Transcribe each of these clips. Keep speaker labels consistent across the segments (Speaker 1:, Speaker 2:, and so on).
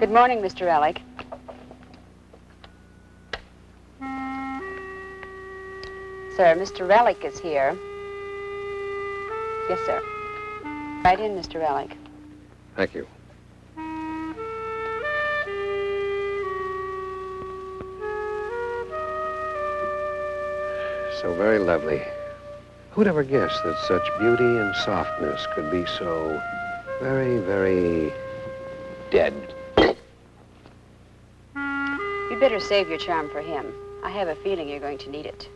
Speaker 1: Good morning, Mr. Relic. Sir, Mr. Relic is here. Yes, sir. Right in, Mr. Relic.
Speaker 2: Thank you. So very lovely. Who'd ever guess that such beauty and softness could be so very, very dead?
Speaker 1: You'd better save your charm for him. I have a feeling you're going to need it.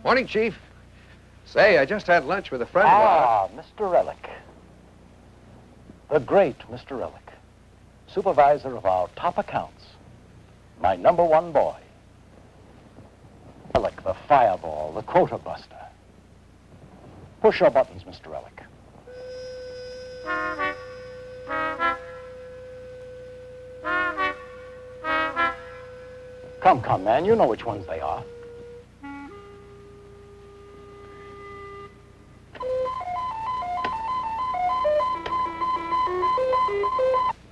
Speaker 2: Morning, Chief. Say, I just had lunch with a friend of ours.
Speaker 3: Mr. Relic. The great Mr. Relic. Supervisor of our top accounts. My #1 boy. Relic, the fireball, the quota buster. Push your buttons, Mr. Relic. Come, man, you know which ones they are.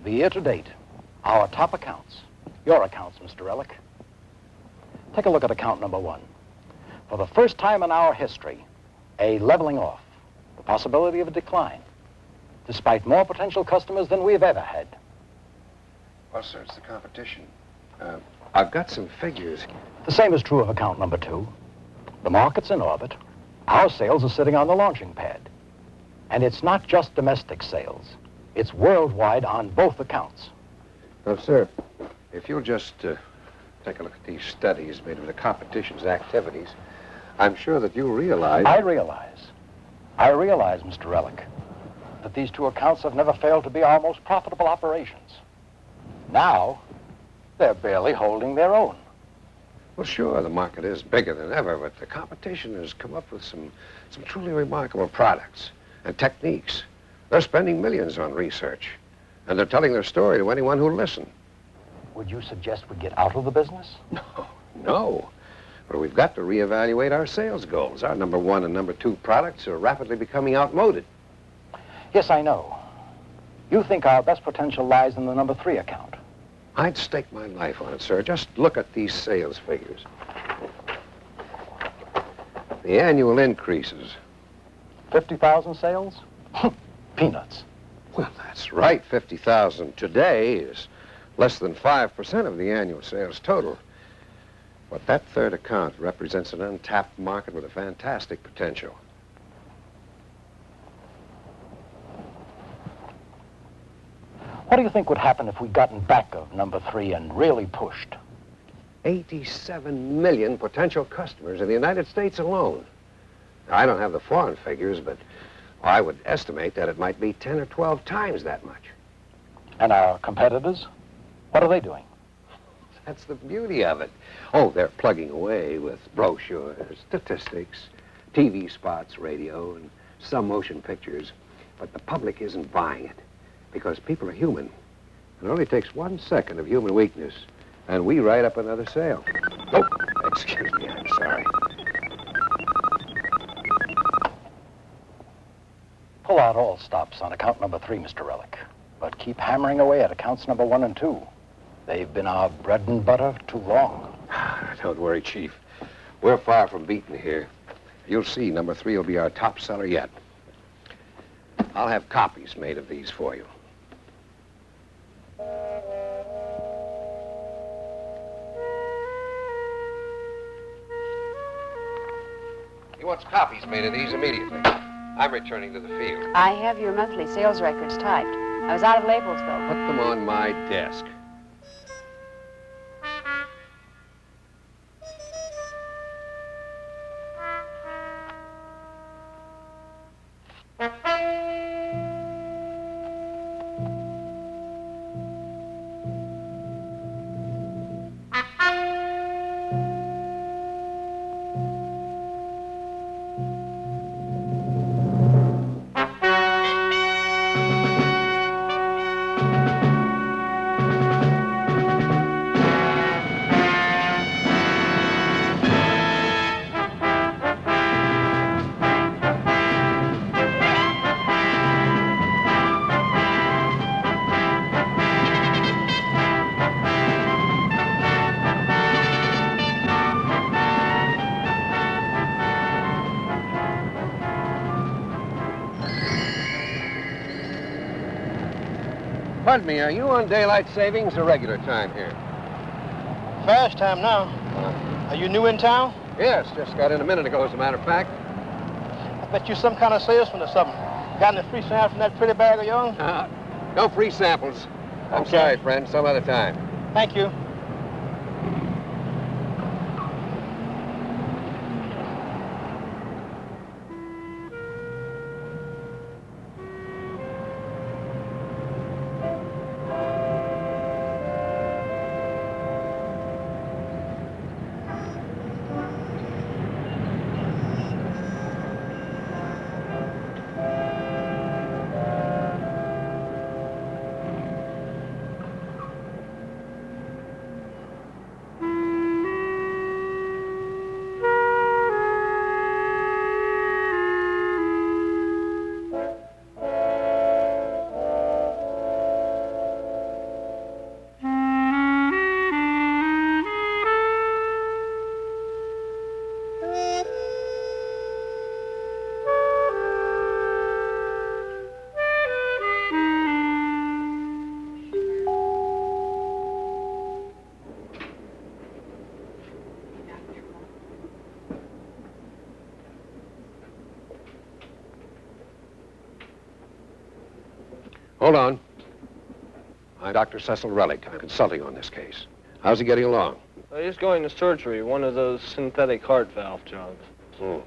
Speaker 3: The year to date, our top accounts, your accounts, Mr. Relic. Take a look at account #1. For the first time in our history, a leveling off, the possibility of a decline, despite more potential customers than we've ever had.
Speaker 2: Well, sir, it's the competition. I've got some figures.
Speaker 3: The same is true of account #2. The market's in orbit. Our sales are sitting on the launching pad. And it's not just domestic sales. It's worldwide on both accounts.
Speaker 2: Well, sir, if you'll just take a look at these studies made of the competition's activities, I'm sure that you'll realize...
Speaker 3: I realize, Mr. Relic, that these two accounts have never failed to be our most profitable operations. Now, they're barely holding their own.
Speaker 2: Well, sure, the market is bigger than ever, but the competition has come up with some truly remarkable products and techniques. They're spending millions on research, and they're telling their story to anyone who'll listen.
Speaker 3: Would you suggest we get out of the business?
Speaker 2: No. But we've got to reevaluate our sales goals. Our #1 and #2 products are rapidly becoming outmoded.
Speaker 3: Yes, I know. You think our best potential lies in the #3 account.
Speaker 2: I'd stake my life on it, sir. Just look at these sales figures. The annual increases.
Speaker 3: 50,000 sales? Peanuts.
Speaker 2: Well, that's right. 50,000 today is less than 5% of the annual sales total. But that third account represents an untapped market with a fantastic potential.
Speaker 3: What do you think would happen if we got in back of #3 and really pushed?
Speaker 2: 87 million potential customers in the United States alone. Now, I don't have the foreign figures, but I would estimate that it might be 10 or 12 times that much.
Speaker 3: And our competitors? What are they doing?
Speaker 2: That's the beauty of it. Oh, they're plugging away with brochures, statistics, TV spots, radio, and some motion pictures. But the public isn't buying it because people are human. It only takes 1 second of human weakness, and we write up another sale. Oh, excuse me, I'm sorry.
Speaker 3: Pull out all stops on account #3, Mr. Relic. But keep hammering away at accounts #1 and 2. They've been our bread and butter too long.
Speaker 2: Don't worry, Chief. We're far from beaten here. You'll see #3 will be our top seller yet. I'll have copies made of these for you. He wants copies made of these immediately. I'm returning to the field.
Speaker 1: I have your monthly sales records typed. I was out of labels, though.
Speaker 2: Put them on my desk. Pardon me, are you on daylight savings or regular time here?
Speaker 4: Fast time now. Are you new in town?
Speaker 2: Yes, just got in a minute ago, as a matter of fact.
Speaker 4: I bet you some kind of salesman or something. Got any free sample from that pretty bag of yours?
Speaker 2: No free samples. I'm
Speaker 4: Okay.
Speaker 2: sorry, friend. Some other time.
Speaker 4: Thank you.
Speaker 2: Hold on. I'm Dr. Cecil Relic. I'm consulting on this case. How's he getting along?
Speaker 5: He's going to surgery, one of those synthetic heart valve jobs.
Speaker 2: Oh,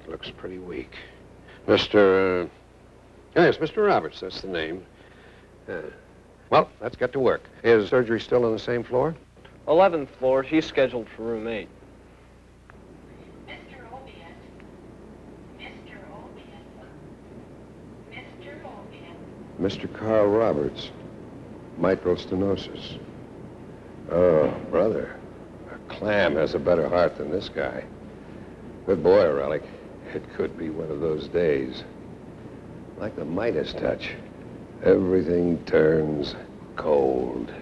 Speaker 2: he looks pretty weak. Mr. Yes, Mr. Roberts, that's the name. Well, let's get to work. Is surgery still on the same floor?
Speaker 5: 11th floor, he's scheduled for room 8.
Speaker 6: Mr. Obiet. Mr. Obiet. Mr. Obiet.
Speaker 2: Mr. Carl Roberts, mitral stenosis. Oh, brother, a clam has a better heart than this guy. Good boy, Relic. It could be one of those days. Like the Midas touch. Everything turns cold.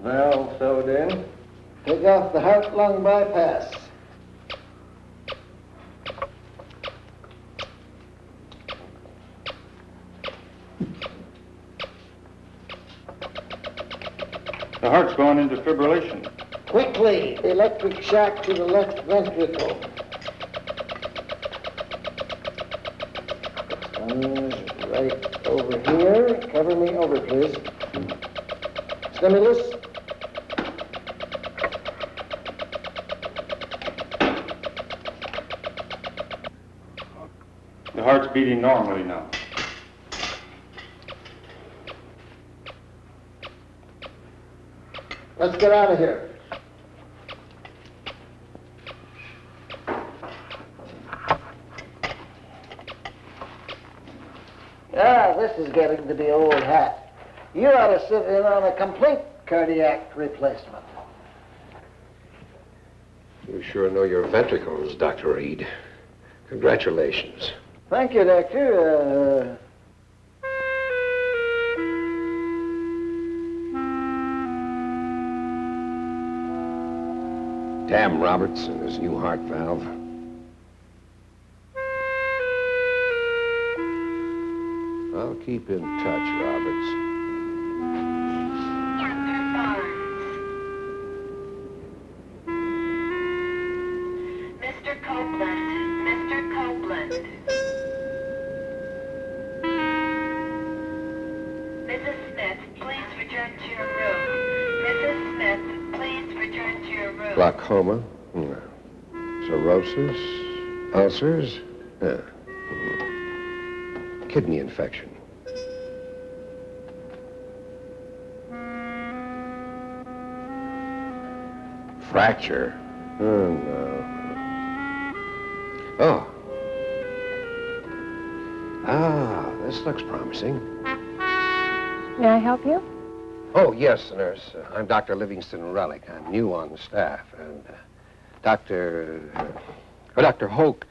Speaker 4: Well, so then, take off the heart-lung bypass.
Speaker 7: The heart's going into fibrillation.
Speaker 4: Quickly, electric shock to the left ventricle. This one's right over here. Cover me over, please. Stimulus.
Speaker 7: The heart's beating normally now.
Speaker 4: Let's get out of here. This is getting to be old hat. You ought to sit in on a complete cardiac replacement.
Speaker 2: You sure know your ventricles, Dr. Reed. Congratulations.
Speaker 4: Thank you, Doctor.
Speaker 2: Damn Roberts and his new heart valve. I'll keep in touch, Roberts.
Speaker 6: Dr. Barnes. Mr. Copeland. Mr. Copeland. Mrs. Smith, please return to your room. Mrs. Smith, please return to your room.
Speaker 2: Glaucoma. Cirrhosis. Ulcers. Kidney infection. Fracture. Oh, no. Oh. Ah, this looks promising.
Speaker 1: May I help you?
Speaker 2: Oh, yes, nurse. I'm Dr. Livingston Relic. I'm new on the staff. And Dr. Hoke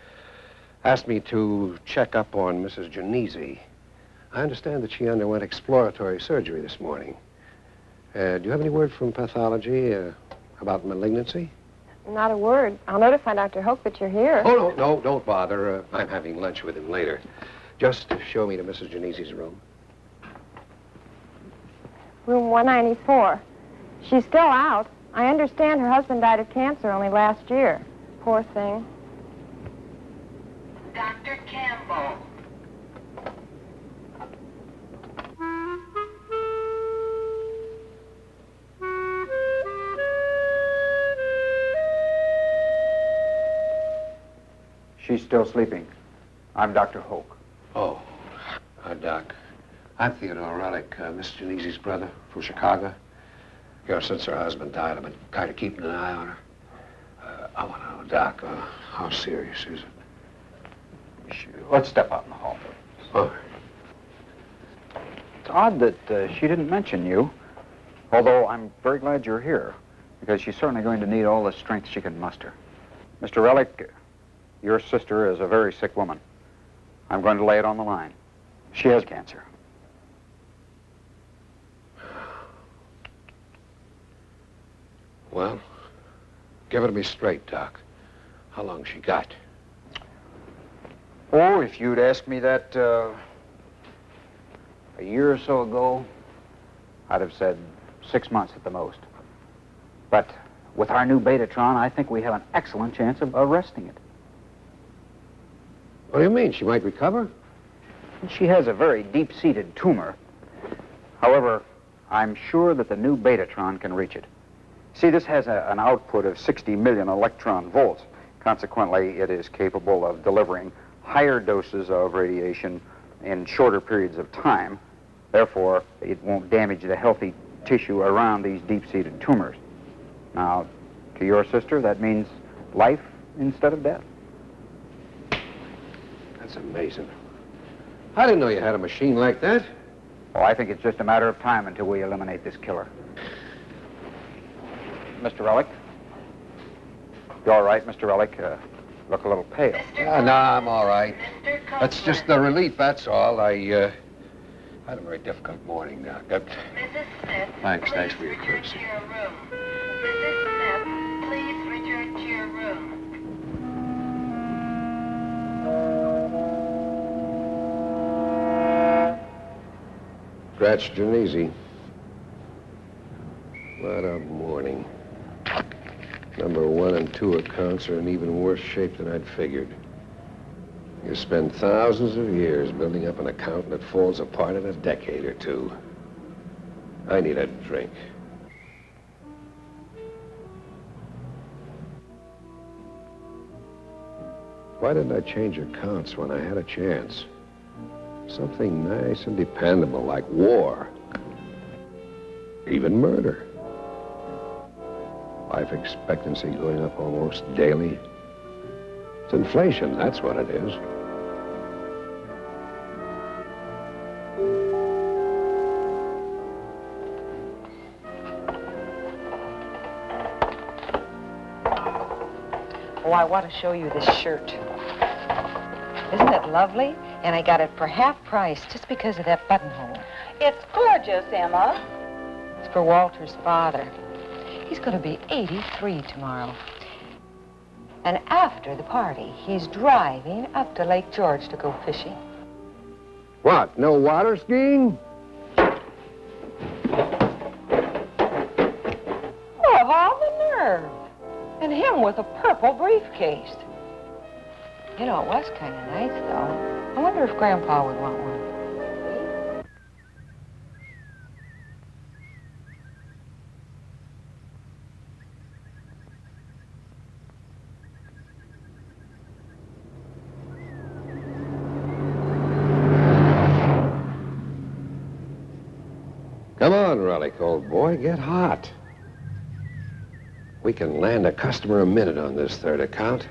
Speaker 2: asked me to check up on Mrs. Genesi. I understand that she underwent exploratory surgery this morning. Do you have any word from pathology about malignancy?
Speaker 8: Not a word. I'll notify Dr. Hoke that you're here.
Speaker 2: Oh, no, don't bother. I'm having lunch with him later. Just show me to Mrs. Genesi's room.
Speaker 8: Room 194. She's still out. I understand her husband died of cancer only last year. Poor thing.
Speaker 6: Dr. Campbell.
Speaker 9: She's still sleeping. I'm Dr. Hoke.
Speaker 2: Oh, Doc. I'm Theodore Relic, Miss Genesi's brother from Chicago. Since her husband died, I've been kind of keeping an eye on her. I want to know, Doc, how serious is it?
Speaker 9: Let's step out in the hall.
Speaker 2: Oh.
Speaker 9: It's odd that she didn't mention you, although I'm very glad you're here, because she's certainly going to need all the strength she can muster. Mr. Relic, your sister is a very sick woman. I'm going to lay it on the line. She has cancer.
Speaker 2: Well, give it to me straight, Doc. How long she got?
Speaker 9: Oh, if you'd asked me that a year or so ago, I'd have said 6 months at the most. But with our new Betatron, I think we have an excellent chance of arresting it.
Speaker 2: What do you mean? She might recover?
Speaker 9: She has a very deep-seated tumor. However, I'm sure that the new Betatron can reach it. See, this has an output of 60 million electron volts. Consequently, it is capable of delivering higher doses of radiation in shorter periods of time. Therefore, it won't damage the healthy tissue around these deep-seated tumors. Now, to your sister, that means life instead of death.
Speaker 2: That's amazing. I didn't know you had a machine like that.
Speaker 9: Oh, I think it's just a matter of time until we eliminate this killer. Mr. Relic? You all right, Mr. Relic? Look a little pale.
Speaker 2: No, I'm all right.
Speaker 6: Mr.
Speaker 2: That's just the relief, that's all. I had a very difficult morning, Doc.
Speaker 6: Mrs. Smith,
Speaker 2: Thanks
Speaker 6: please
Speaker 2: for your
Speaker 6: return
Speaker 2: courtesy.
Speaker 6: to your room. Mrs. Smith, please return to your room.
Speaker 2: Scratch Genesi. What a morning. Number 1 and 2 accounts are in even worse shape than I'd figured. You spend thousands of years building up an account that falls apart in a decade or two. I need a drink. Why didn't I change accounts when I had a chance? Something nice and dependable like war. Even murder. Life expectancy going up almost daily. It's inflation, that's what it is.
Speaker 10: Oh, I want to show you this shirt. Isn't it lovely? And I got it for half price just because of that buttonhole.
Speaker 1: It's gorgeous, Emma.
Speaker 10: It's for Walter's father. He's going to be 83 tomorrow. And after the party, he's driving up to Lake George to go fishing.
Speaker 2: What, no water skiing?
Speaker 10: Oh, of all the nerve. And him with a purple briefcase. You know, it was kind of nice, though. I wonder if Grandpa would want one.
Speaker 2: Come on, Relic, old boy, get hot. We can land a customer a minute on this third account.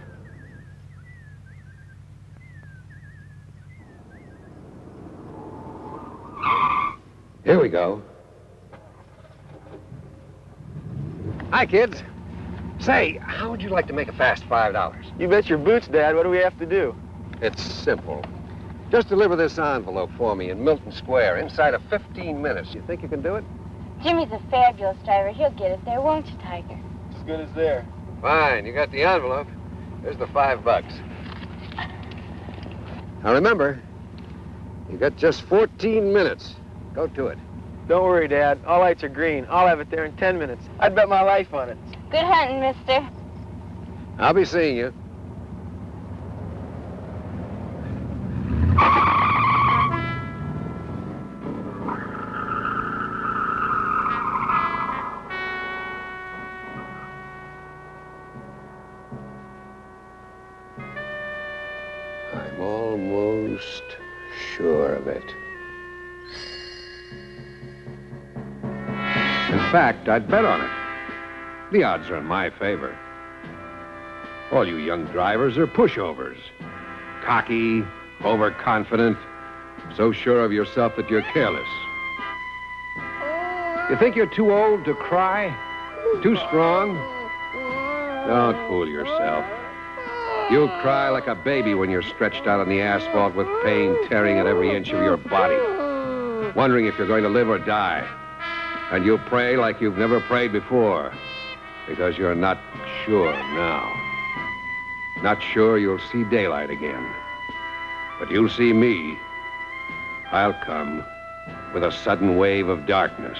Speaker 2: Here we go. Hi, kids. Say, how would you like to make a fast $5?
Speaker 5: You bet your boots, Dad. What do we have to do?
Speaker 2: It's simple. Just deliver this envelope for me in Milton Square inside of 15 minutes. You think you can do it?
Speaker 1: Jimmy's a fabulous driver. He'll get it there, won't you, Tiger?
Speaker 5: As good as there.
Speaker 2: Fine. You got the envelope. There's the $5. Now remember, you got just 14 minutes. Go to it.
Speaker 5: Don't worry, Dad. All lights are green. I'll have it there in 10 minutes. I'd bet my life on it.
Speaker 1: Good hunting, mister.
Speaker 2: I'll be seeing you. I'm almost sure of it. In fact, I'd bet on it. The odds are in my favor. All you young drivers are pushovers. Cocky, overconfident, so sure of yourself that you're careless. You think you're too old to cry? Too strong? Don't fool yourself. You'll cry like a baby when you're stretched out on the asphalt with pain tearing at every inch of your body, wondering if you're going to live or die. And you'll pray like you've never prayed before, because you're not sure now. Not sure you'll see daylight again. But you'll see me. I'll come with a sudden wave of darkness.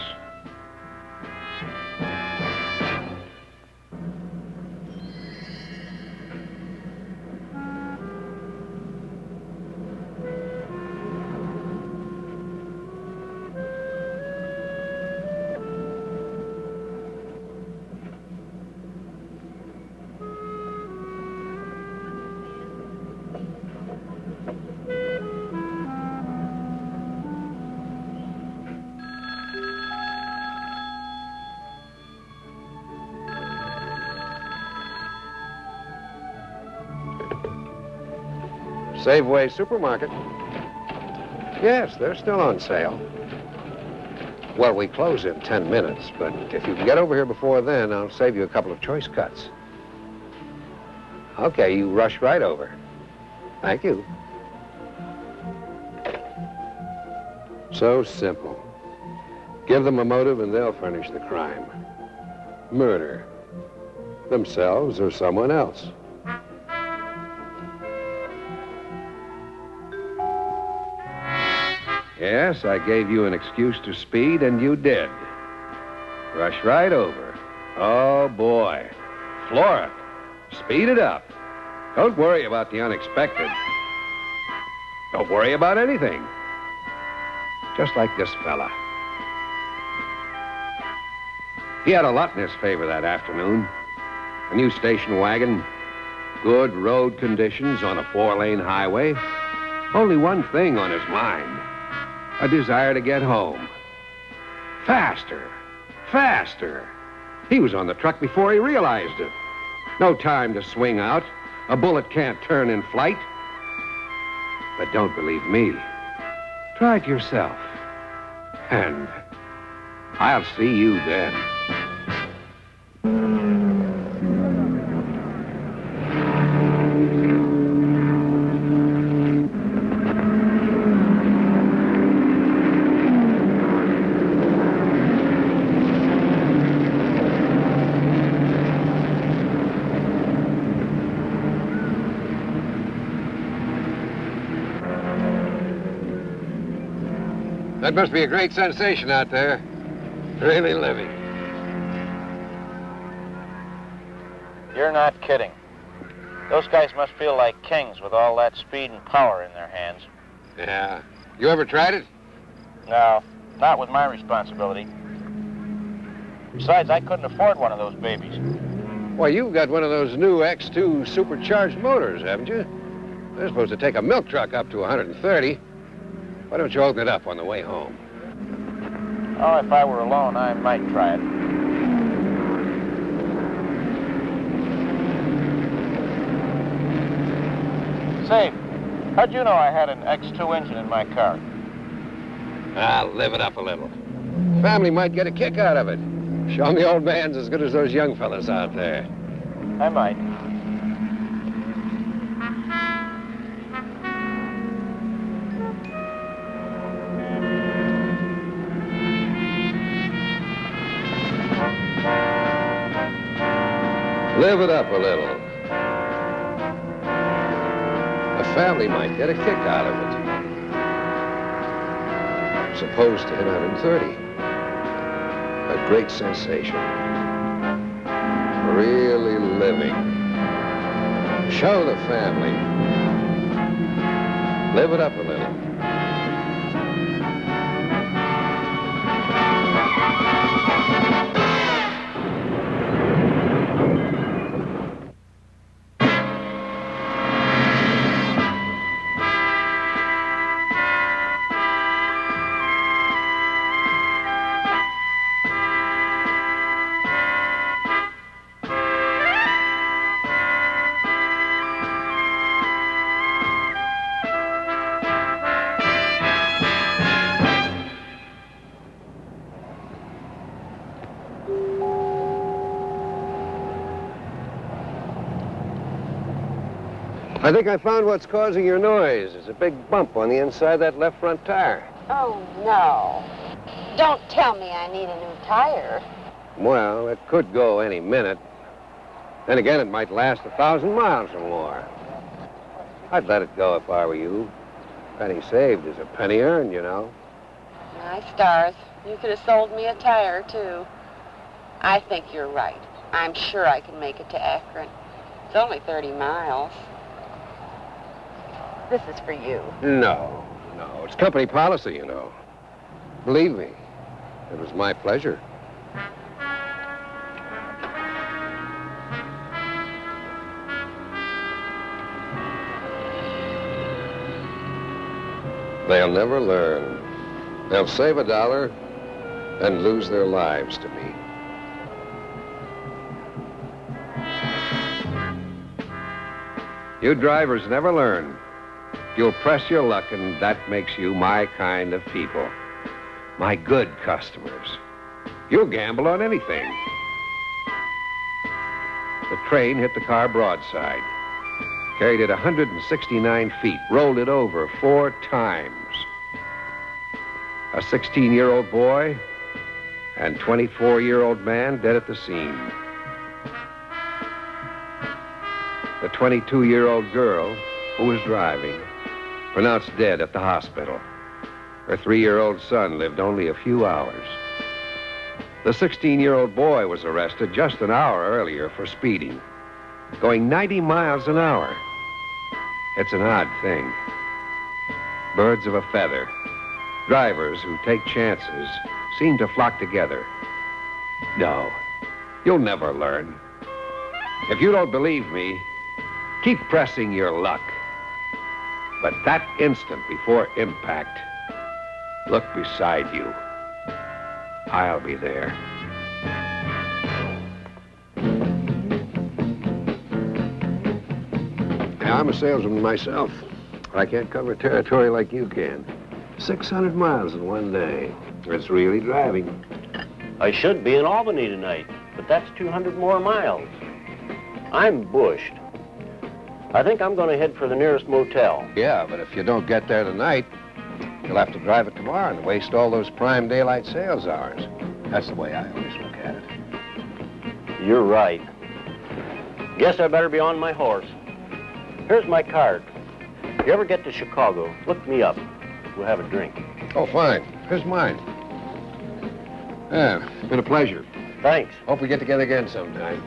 Speaker 2: Safeway Supermarket. Yes, they're still on sale. Well, we close in 10 minutes, but if you can get over here before then, I'll save you a couple of choice cuts. Okay, you rush right over. Thank you. So simple. Give them a motive and they'll furnish the crime. Murder. Themselves or someone else. Yes, I gave you an excuse to speed, and you did. Rush right over. Oh, boy. Floor it. Speed it up. Don't worry about the unexpected. Don't worry about anything. Just like this fella. He had a lot in his favor that afternoon. A new station wagon, good road conditions on a 4-lane highway. Only one thing on his mind. A desire to get home. Faster. Faster. He was on the truck before he realized it. No time to swing out. A bullet can't turn in flight. But don't believe me. Try it yourself. And I'll see you then. That must be a great sensation out there. Really living.
Speaker 11: You're not kidding. Those guys must feel like kings with all that speed and power in their hands.
Speaker 2: Yeah. You ever tried it?
Speaker 11: No, not with my responsibility. Besides, I couldn't afford one of those babies.
Speaker 2: Well, you've got one of those new X2 supercharged motors, haven't you? They're supposed to take a milk truck up to 130. Why don't you open it up on the way home?
Speaker 11: Oh, if I were alone, I might try it. Say, how'd you know I had an X2 engine in my car?
Speaker 2: I'll live it up a little. Family might get a kick out of it. Show him the old man's as good as those young fellas out there.
Speaker 11: I might.
Speaker 2: Live it up a little. A family might get a kick out of it. Supposed to hit 130. A great sensation. Really living. Show the family. Live it up a little. I think I found what's causing your noise. There's a big bump on the inside of that left front tire.
Speaker 1: Oh, no. Don't tell me I need a new tire.
Speaker 2: Well, it could go any minute. Then again, it might last 1,000 miles or more. I'd let it go if I were you. Penny saved is a penny earned, you know.
Speaker 1: My stars, you could have sold me a tire, too. I think you're right. I'm sure I can make it to Akron. It's only 30 miles. This is for you.
Speaker 2: No. It's company policy, you know. Believe me, it was my pleasure. They'll never learn. They'll save $1 and lose their lives to me. You drivers never learn. You'll press your luck, and that makes you my kind of people. My good customers. You'll gamble on anything. The train hit the car broadside. Carried it 169 feet, rolled it over 4 times. A 16-year-old boy and 24-year-old man dead at the scene. The 22-year-old girl who was driving, pronounced dead at the hospital. Her 3-year-old son lived only a few hours. The 16-year-old boy was arrested just an hour earlier for speeding, going 90 miles an hour. It's an odd thing. Birds of a feather. Drivers who take chances seem to flock together. No, you'll never learn. If you don't believe me, keep pressing your luck. But that instant before impact, look beside you. I'll be there. I'm a salesman myself. I can't cover territory like you can. 600 miles in one day. It's really driving.
Speaker 12: I should be in Albany tonight, but that's 200 more miles. I'm bushed. I think I'm going to head for the nearest motel.
Speaker 2: Yeah, but if you don't get there tonight, you'll have to drive it tomorrow and waste all those prime daylight sales hours. That's the way I always look at it.
Speaker 12: You're right. Guess I better be on my horse. Here's my card. If you ever get to Chicago, look me up. We'll have a drink.
Speaker 2: Oh, fine. Here's mine. Yeah, it's been a pleasure.
Speaker 12: Thanks.
Speaker 2: Hope we get together again sometime.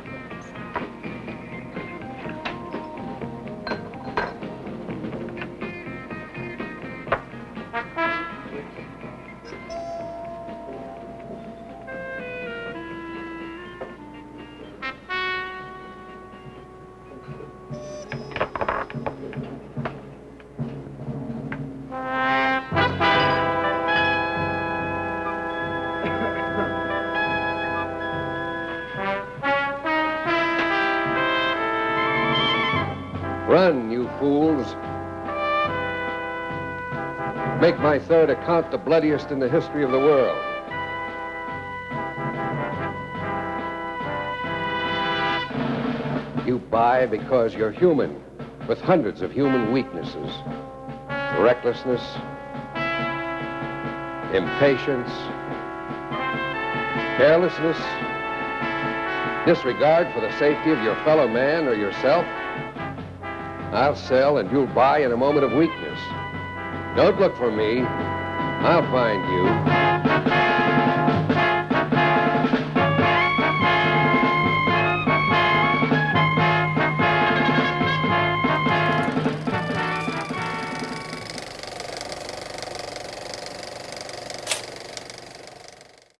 Speaker 2: Run, you fools. Make my third account the bloodiest in the history of the world. You buy because you're human, with hundreds of human weaknesses. Recklessness, impatience, carelessness, disregard for the safety of your fellow man or yourself. I'll sell and you'll buy in a moment of weakness. Don't look for me. I'll find you.